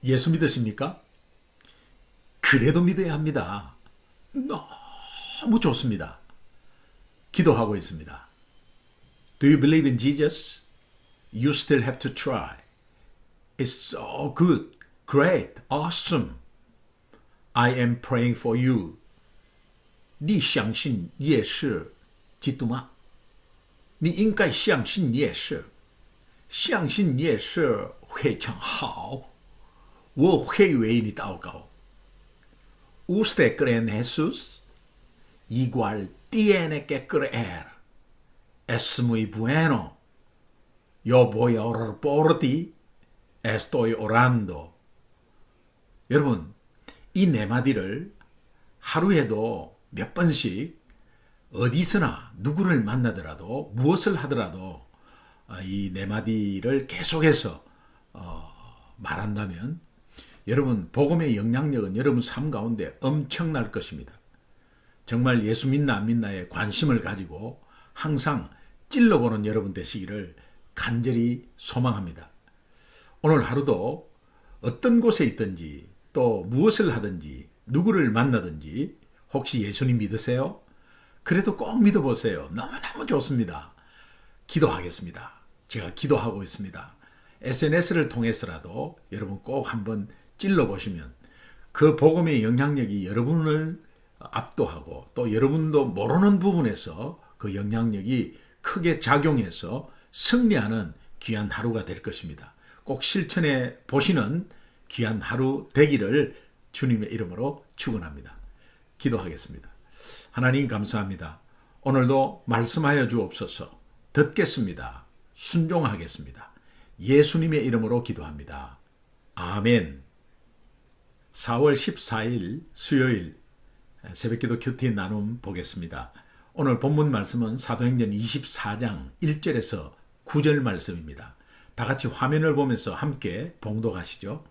예수 믿으십니까? 그래도 믿어야 합니다. 너무 좋습니다. 기도하고 있습니다. Do you believe in Jesus? You still have to try. It's so good, great, awesome. I am praying for you. 你相信耶稣基督吗？你应该相信耶稣，相信耶稣非常好。我会为你祷告。Usted cree en Jesús? Igual tiene que creer. Es muy bueno. Yo voy a orar por ti. Estoy orando. 여러분, 이 네 마디를 하루에도 몇 번씩 어디서나 누구를 만나더라도 무엇을 하더라도 이 네 마디를 계속해서 말한다면 여러분 복음의 영향력은 여러분 삶 가운데 엄청날 것입니다. 정말 예수 믿나 안 믿나에 관심을 가지고 항상 찔러보는 여러분 되시기를 간절히 소망합니다. 오늘 하루도 어떤 곳에 있든지 또 무엇을 하든지 누구를 만나든지 혹시 예수님 믿으세요? 그래도 꼭 믿어보세요. 너무너무 좋습니다. 기도하겠습니다. 제가 기도하고 있습니다. SNS를 통해서라도 여러분 꼭 한번 찔러보시면 그 복음의 영향력이 여러분을 압도하고 또 여러분도 모르는 부분에서 그 영향력이 크게 작용해서 승리하는 귀한 하루가 될 것입니다. 꼭 실천해 보시는 귀한 하루 되기를 주님의 이름으로 축원합니다. 기도하겠습니다. 하나님 감사합니다. 오늘도 말씀하여 주옵소서. 듣겠습니다. 순종하겠습니다. 예수님의 이름으로 기도합니다. 아멘. 4월 14일 수요일 새벽기도 큐티 나눔 보겠습니다. 오늘 본문 말씀은 사도행전 24장 1절에서 9절 말씀입니다. 다 같이 화면을 보면서 함께 봉독하시죠.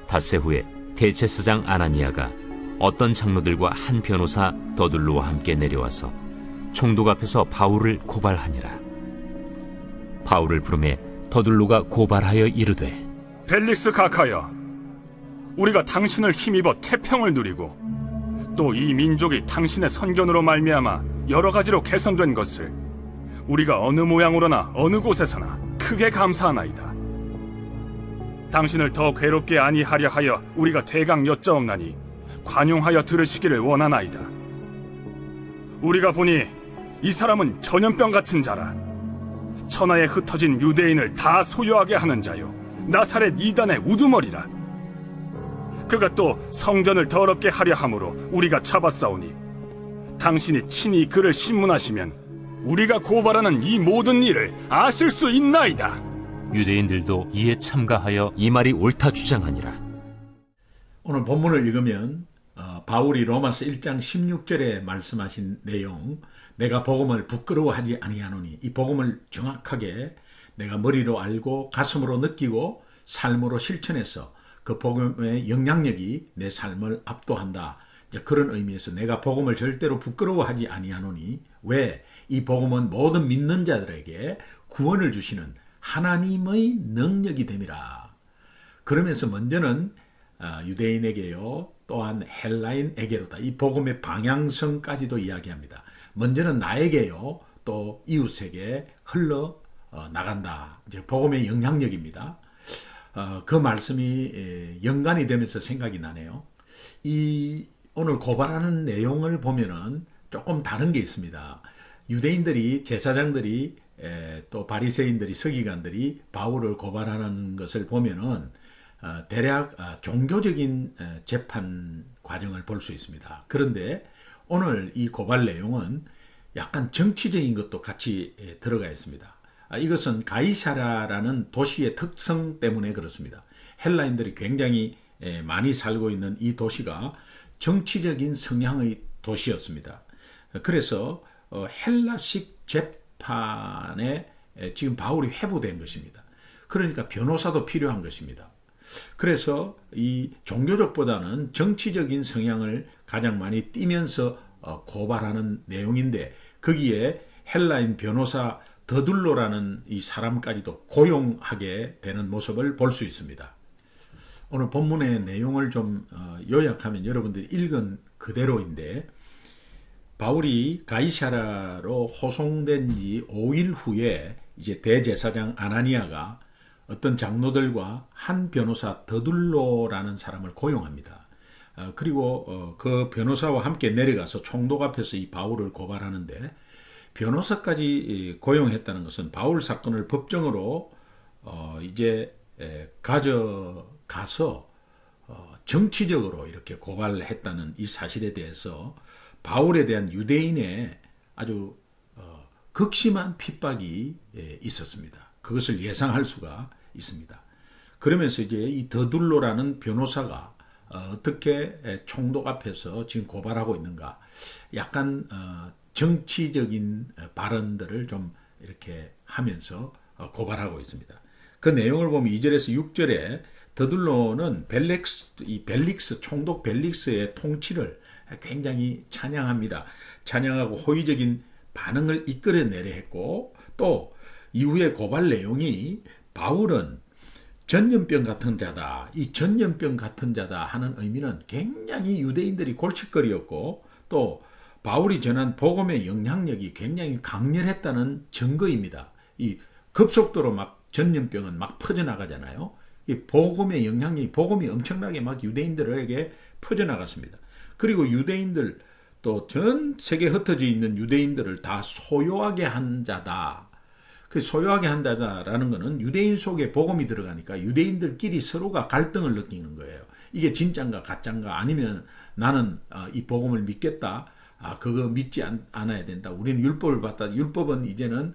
닷새 후에 대제사장 아나니아가 어떤 장로들과 한 변호사 더둘로와 함께 내려와서 총독 앞에서 바울을 고발하니라. 바울을 부르매 더둘로가 고발하여 이르되 벨릭스 각하여, 우리가 당신을 힘입어 태평을 누리고 또 이 민족이 당신의 선견으로 말미암아 여러 가지로 개선된 것을 우리가 어느 모양으로나 어느 곳에서나 크게 감사하나이다. 당신을 더 괴롭게 아니하려 하여 우리가 대강 여짜옵나니 관용하여 들으시기를 원하나이다. 우리가 보니 이 사람은 전염병 같은 자라. 천하에 흩어진 유대인을 다 소유하게 하는 자요, 나사렛 이단의 우두머리라. 그가 또 성전을 더럽게 하려 함으로 우리가 잡았사오니 당신이 친히 그를 신문하시면 우리가 고발하는 이 모든 일을 아실 수 있나이다. 유대인들도 이에 참가하여 이 말이 옳다 주장하니라. 오늘 본문을 읽으면 바울이 로마서 1장 16절에 말씀하신 내용, 내가 복음을 부끄러워하지 아니하노니, 이 복음을 정확하게 내가 머리로 알고 가슴으로 느끼고 삶으로 실천해서 그 복음의 영향력이 내 삶을 압도한다. 이제 그런 의미에서 내가 복음을 절대로 부끄러워하지 아니하노니, 왜? 이 복음은 모든 믿는 자들에게 구원을 주시는 하나님의 능력이 됨이라. 그러면서 먼저는 유대인에게요, 또한 헬라인에게로다. 이 복음의 방향성까지도 이야기합니다. 먼저는 나에게요, 또 이웃에게 흘러 나간다. 이제 복음의 영향력입니다. 그 말씀이 연관이 되면서 생각이 나네요. 이 오늘 고발하는 내용을 보면은 조금 다른 게 있습니다. 유대인들이, 제사장들이, 또 바리새인들이, 서기관들이 바울을 고발하는 것을 보면은 대략 종교적인 재판 과정을 볼 수 있습니다. 그런데 오늘 이 고발 내용은 약간 정치적인 것도 같이 들어가 있습니다. 이것은 가이사라라는 도시의 특성 때문에 그렇습니다. 헬라인들이 굉장히 많이 살고 있는 이 도시가 정치적인 성향의 도시였습니다. 그래서 헬라식 재판에 지금 바울이 회부된 것입니다. 그러니까 변호사도 필요한 것입니다. 그래서 이 종교적보다는 정치적인 성향을 가장 많이 띠면서 고발하는 내용인데, 거기에 헬라인 변호사 더둘로라는 이 사람까지도 고용하게 되는 모습을 볼 수 있습니다. 오늘 본문의 내용을 좀 요약하면 여러분들이 읽은 그대로인데, 바울이 가이사랴로 호송된 지 5일 후에 이제 대제사장 아나니아가 어떤 장로들과 한 변호사 더둘로라는 사람을 고용합니다. 그리고 그 변호사와 함께 내려가서 총독 앞에서 이 바울을 고발하는데, 변호사까지 고용했다는 것은 바울 사건을 법정으로 이제 가져가서 정치적으로 이렇게 고발했다는 이 사실에 대해서 바울에 대한 유대인의 아주 극심한 핍박이 있었습니다. 그것을 예상할 수가 있습니다. 그러면서 이제 이 더둘로라는 변호사가 어떻게 총독 앞에서 지금 고발하고 있는가, 약간 정치적인 발언들을 좀 이렇게 하면서 고발하고 있습니다. 그 내용을 보면 2절에서 6절에 더둘로는 벨릭스 총독 벨릭스의 통치를 굉장히 찬양합니다. 찬양하고 호의적인 반응을 이끌어내려 했고, 또 이후에 고발 내용이 바울은 전염병 같은 자다, 이 전염병 같은 자다 하는 의미는 굉장히 유대인들이 골칫거리였고, 또 바울이 전한 복음의 영향력이 굉장히 강렬했다는 증거입니다. 이 급속도로 막 전염병은 막 퍼져나가잖아요. 이 복음의 영향력이, 복음이 엄청나게 막 유대인들에게 퍼져나갔습니다. 그리고 유대인들, 또 전 세계에 흩어져 있는 유대인들을 다 소유하게 한 자다. 그 소유하게 한 자다라는 것은 유대인 속에 복음이 들어가니까 유대인들끼리 서로가 갈등을 느끼는 거예요. 이게 진짠가 가짠가, 아니면 나는 이 복음을 믿겠다, 그거 믿지 않아야 된다, 우리는 율법을 받다, 율법은 이제는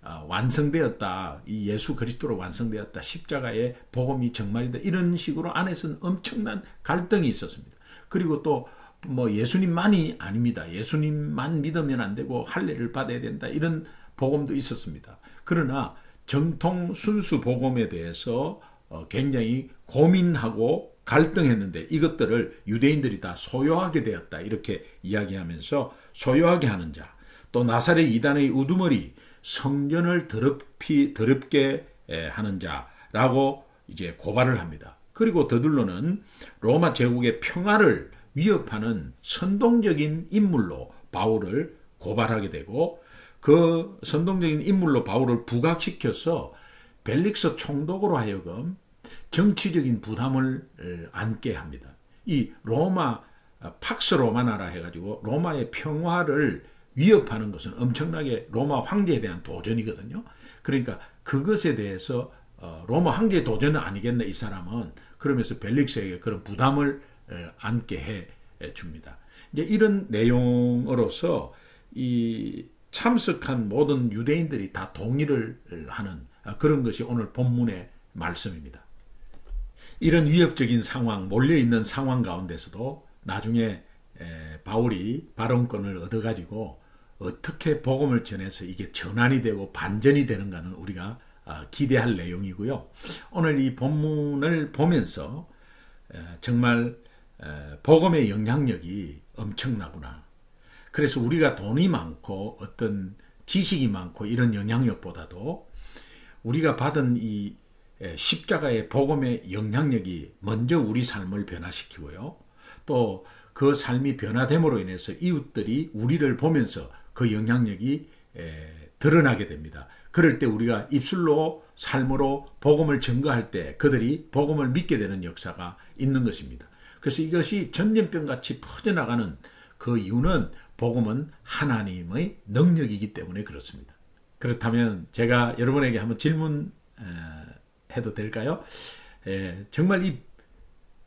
완성되었다, 이 예수 그리스도로 완성되었다, 십자가의 복음이 정말이다, 이런 식으로 안에서는 엄청난 갈등이 있었습니다. 그리고 또 뭐 예수님만이 아닙니다. 예수님만 믿으면 안 되고 할례를 받아야 된다, 이런 복음도 있었습니다. 그러나 정통 순수 복음에 대해서 굉장히 고민하고 갈등했는데, 이것들을 유대인들이 다 소유하게 되었다, 이렇게 이야기하면서 소유하게 하는 자, 또 나사렛 이단의 우두머리, 성전을 더럽게 하는 자라고 이제 고발을 합니다. 그리고 더둘로는 로마 제국의 평화를 위협하는 선동적인 인물로 바울을 고발하게 되고, 그 선동적인 인물로 바울을 부각시켜서 벨릭스 총독으로 하여금 정치적인 부담을 안게 합니다. 이 로마, 팍스 로마나라 해가지고 로마의 평화를 위협하는 것은 엄청나게 로마 황제에 대한 도전이거든요. 그러니까 그것에 대해서 로마 황제의 도전은 아니겠네, 이 사람은. 그러면서 벨릭스에게 그런 부담을 안게 해 줍니다. 이제 이런 내용으로서 이 참석한 모든 유대인들이 다 동의를 하는 그런 것이 오늘 본문의 말씀입니다. 이런 위협적인 상황, 몰려있는 상황 가운데서도 나중에 바울이 발언권을 얻어가지고 어떻게 복음을 전해서 이게 전환이 되고 반전이 되는가는 우리가 기대할 내용이고요. 오늘 이 본문을 보면서 정말 복음의 영향력이 엄청나구나. 그래서 우리가 돈이 많고 어떤 지식이 많고 이런 영향력보다도 우리가 받은 이 십자가의 복음의 영향력이 먼저 우리 삶을 변화시키고요, 또 그 삶이 변화됨으로 인해서 이웃들이 우리를 보면서 그 영향력이 드러나게 됩니다. 그럴 때 우리가 입술로, 삶으로 복음을 증거할 때 그들이 복음을 믿게 되는 역사가 있는 것입니다. 그래서 이것이 전염병같이 퍼져나가는 그 이유는 복음은 하나님의 능력이기 때문에 그렇습니다. 그렇다면 제가 여러분에게 한번 질문해도 될까요? 정말 이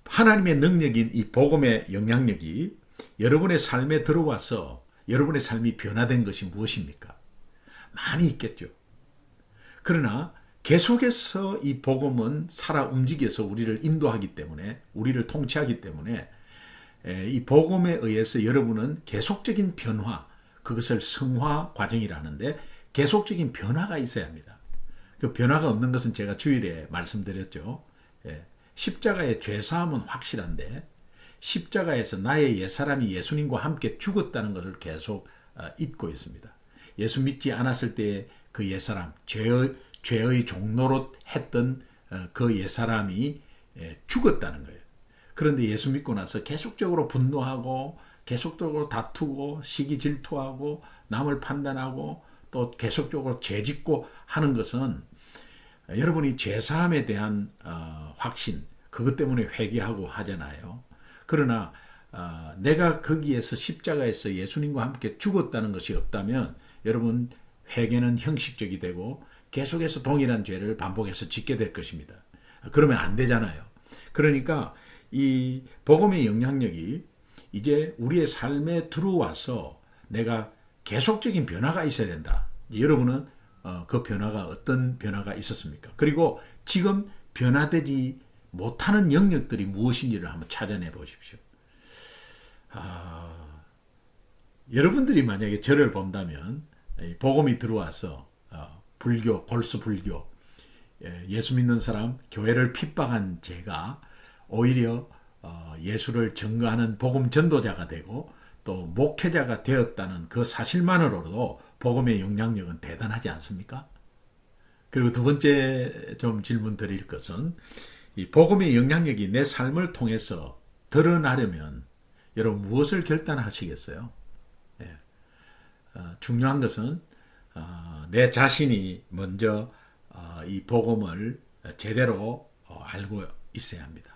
하나님의 능력인 이 복음의 영향력이 여러분의 삶에 들어와서 여러분의 삶이 변화된 것이 무엇입니까? 많이 있겠죠. 그러나 계속해서 이 복음은 살아 움직여서 우리를 인도하기 때문에, 우리를 통치하기 때문에 이 복음에 의해서 여러분은 계속적인 변화, 그것을 성화 과정이라는데 계속적인 변화가 있어야 합니다. 그 변화가 없는 것은 제가 주일에 말씀드렸죠. 십자가의 죄사함은 확실한데 십자가에서 나의 옛사람이 예수님과 함께 죽었다는 것을 계속 잊고 있습니다. 예수 믿지 않았을 때 그 옛사람, 죄의 종노릇 했던 그 옛사람이 죽었다는 거예요. 그런데 예수 믿고 나서 계속적으로 분노하고 계속적으로 다투고 시기 질투하고 남을 판단하고 또 계속적으로 죄짓고 하는 것은 여러분이 죄사함에 대한 확신, 그것 때문에 회개하고 하잖아요. 그러나 내가 거기에서 십자가에서 예수님과 함께 죽었다는 것이 없다면 여러분 회개는 형식적이 되고 계속해서 동일한 죄를 반복해서 짓게 될 것입니다. 그러면 안 되잖아요. 그러니까 이 복음의 영향력이 이제 우리의 삶에 들어와서 내가 계속적인 변화가 있어야 된다. 여러분은 그 변화가 어떤 변화가 있었습니까? 그리고 지금 변화되지 못하는 영역들이 무엇인지를 한번 찾아내 보십시오. 여러분들이 만약에 저를 본다면 복음이 들어와서 불교, 골수 불교, 예수 믿는 사람, 교회를 핍박한 제가 오히려 예수를 증거하는 복음 전도자가 되고 또 목회자가 되었다는 그 사실만으로도 복음의 영향력은 대단하지 않습니까? 그리고 두 번째 좀 질문 드릴 것은 이 복음의 영향력이 내 삶을 통해서 드러나려면 여러분 무엇을 결단하시겠어요? 중요한 것은 내 자신이 먼저 이 복음을 제대로 알고 있어야 합니다.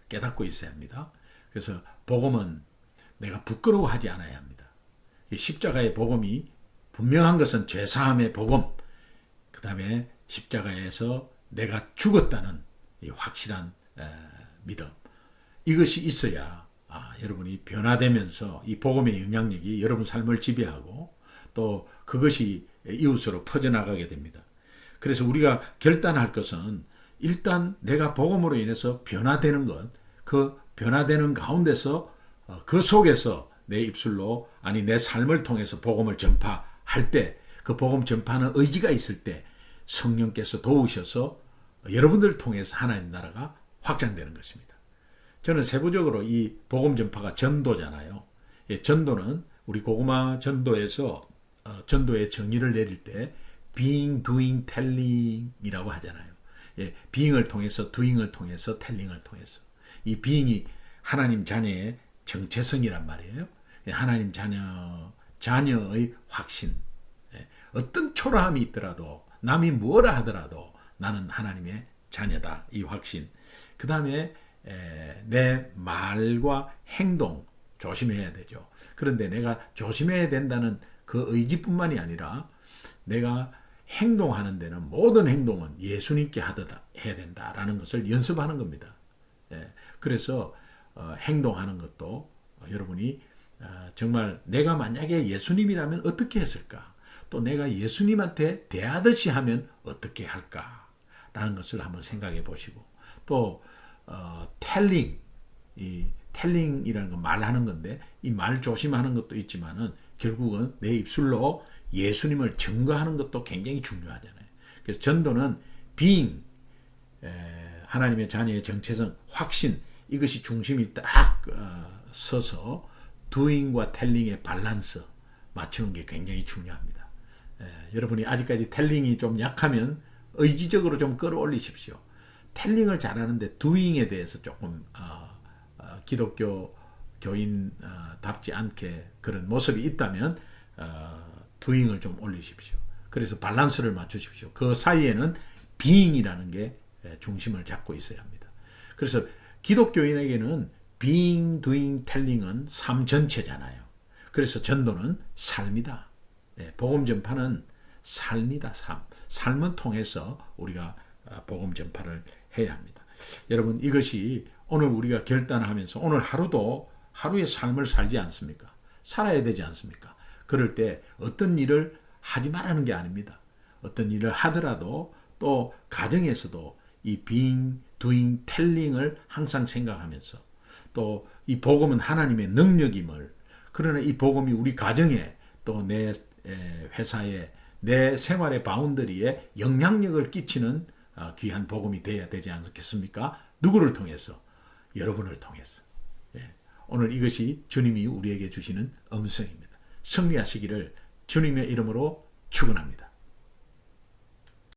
깨닫고 있어야 합니다. 그래서 복음은 내가 부끄러워하지 않아야 합니다. 십자가의 복음이 분명한 것은 죄사함의 복음, 그 다음에 십자가에서 내가 죽었다는 이 확실한 믿음, 이것이 있어야 여러분이 변화되면서 이 복음의 영향력이 여러분 삶을 지배하고 또 그것이 이웃으로 퍼져나가게 됩니다. 그래서 우리가 결단할 것은 일단 내가 복음으로 인해서 변화되는 것, 그 변화되는 가운데서 그 속에서 내 입술로 아니 내 삶을 통해서 복음을 전파할 때 그 복음 전파하는 의지가 있을 때 성령께서 도우셔서 여러분들을 통해서 하나님 나라가 확장되는 것입니다. 저는 세부적으로 이 복음 전파가 전도잖아요. 전도는 우리 고구마 전도에서 전도의 정의를 내릴 때 being, doing, telling이라고 하잖아요. being을 통해서, doing을 통해서, telling을 통해서. 이 being이 하나님 자녀의 정체성이란 말이에요. 하나님 자녀의 확신. 어떤 초라함이 있더라도 남이 뭐라 하더라도 나는 하나님의 자녀다. 이 확신. 그 다음에 내 말과 행동 조심해야 되죠. 그런데 내가 조심해야 된다는 그 의지뿐만이 아니라 내가 행동하는 데는 모든 행동은 예수님께 해야 된다라는 것을 연습하는 겁니다. 그래서 행동하는 것도 여러분이 정말 내가 만약에 예수님이라면 어떻게 했을까? 또 내가 예수님한테 대하듯이 하면 어떻게 할까라는 것을 한번 생각해 보시고 또 텔링, 이 텔링이라는 건 말하는 건데 이 말 조심하는 것도 있지만은 결국은 내 입술로 예수님을 증거하는 것도 굉장히 중요하잖아요. 그래서 전도는 being, 하나님의 자녀의 정체성, 확신, 이것이 중심이 딱 서서 doing과 telling의 밸런스 맞추는 게 굉장히 중요합니다. 여러분이 아직까지 텔링이 좀 약하면 의지적으로 좀 끌어올리십시오. 텔링을 잘하는데 doing에 대해서 조금 기독교 교인답지 않게 그런 모습이 있다면 doing을 좀 올리십시오. 그래서 밸런스를 맞추십시오. 그 사이에는 being이라는 게 중심을 잡고 있어야 합니다. 그래서 기독교인에게는 being, doing, telling은 삶 전체잖아요. 그래서 전도는 삶이다. 복음 전파는 삶이다. 삶을 통해서 우리가 복음 전파를 해야 합니다. 여러분 이것이 오늘 우리가 결단하면서 오늘 하루도 하루의 삶을 살지 않습니까? 살아야 되지 않습니까? 그럴 때 어떤 일을 하지 말라는 게 아닙니다. 어떤 일을 하더라도 또 가정에서도 이 being, doing, telling을 항상 생각하면서 또 이 복음은 하나님의 능력임을 그러나 이 복음이 우리 가정에 또 내 회사에 내 생활의 바운더리에 영향력을 끼치는 귀한 복음이 되어야 되지 않겠습니까? 누구를 통해서? 여러분을 통해서. 오늘 이것이 주님이 우리에게 주시는 음성입니다. 승리하시기를 주님의 이름으로 축원합니다.